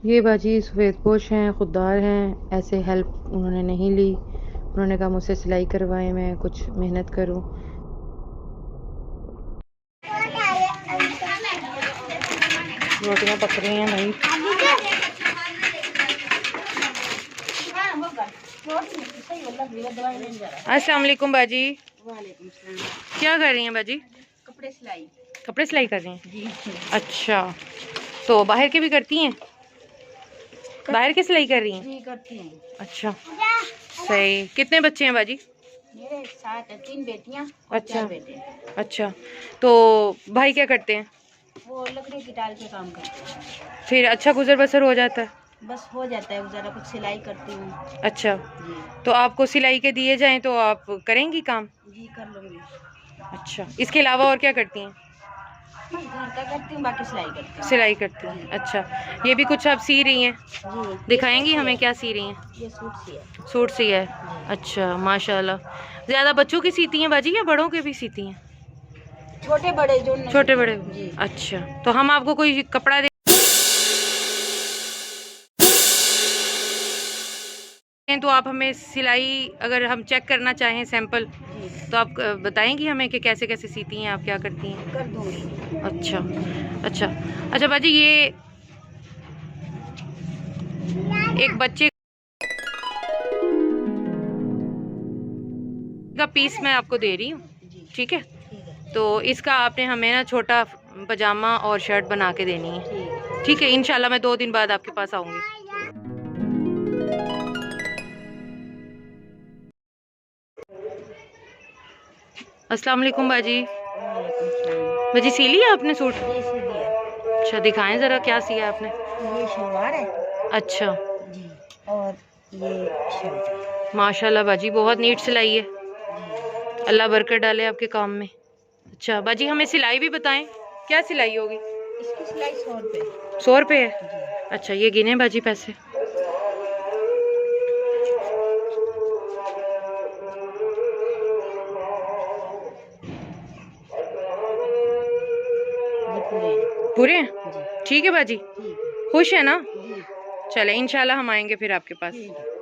ये बाजी सफ़ेदपोश हैं, खुददार हैं, ऐसे हेल्प उन्होंने नहीं ली। उन्होंने कहा मुझसे सिलाई करवाएं, मैं कुछ मेहनत करूं। रोटियां पक रही हैं भाई। अस्सलाम वालेकुम बाजी। क्या कर रही हैं बाजी? कपड़े सिलाई। कपड़े सिलाई कर रही हैं जी। अच्छा, तो बाहर के भी करती हैं? बाहर की सिलाई कर रही हैं? जी करती हैं। अच्छा सही। कितने बच्चे हैं बाजी? मेरे 3 बेटियां और अच्छा 4 बेटे। अच्छा, तो भाई क्या करते हैं? वो लकड़ी की टाल पे काम करते हैं। फिर अच्छा गुजर बसर हो जाता है? बस हो जाता है, ज़रा कुछ सिलाई करती हूँ। अच्छा, जी। तो आपको सिलाई के दिए जाएं तो आप करेंगी काम? जी कर लूँगी। अच्छा, इसके अलावा और क्या करती हैं? बस घर का करती हूँ, बाकी सिलाई करती हूँ। सिलाई करती हैं। अच्छा, ये भी कुछ आप सी रही हैं? जी। दिखाएंगी हमें क्या सी रही हैं? ये सूट सी है। सूट सी है। जी। अच्छा माशाल्लाह। ज़्यादा बच्चों की सीती हैं बाजी या बड़ों के भी सीती हैं? छोटे बड़े जो छोटे बड़े। जी। अच्छा, तो हम आपको कोई कपड़ा दे तो आप हमें सिलाई अगर हम चेक करना चाहें सैंपल, जी तो आप बताएंगी हमें कि कैसे कैसे सीती हैं आप, क्या करती हैं? कर दूँगी। अच्छा अच्छा अच्छा बाजी, ये एक बच्चे का पीस मैं आपको दे रही हूँ, जी ठीक है? ठीक है। तो इसका आपने हमें ना छोटा पजामा और शर्ट बना के देनी है, ठीक। ठीक है? इंशाल्लाह मैं 2 दिन बाद आपके पास आऊँगी। अस्सलाम वालेकुम बाजी। वालेकुम सलाम। बाजी सी लिया आपने सूट? जी सी दिया। अच्छा दिखाएं ज़रा क्या सिया आपने। ये शलवार है। अच्छा जी। और ये शर्ट है। माशाल्लाह बाजी, बहुत नीट सिलाई है। जी। अल्लाह बरकत डाले आपके काम में। अच्छा बाजी, हमें सिलाई भी बताएं, क्या सिलाई होगी? इसकी सिलाई 100 रुपये। 100 रुपये है? जी। अच्छा, ये गिने बाजी पैसे। ये पूरे हैं। पूरे हैं? जी। ठीक है बाजी। ठीक है। खुश है ना? जी। चले इंशाल्लाह हम आएंगे फिर आपके पास। ठीक है।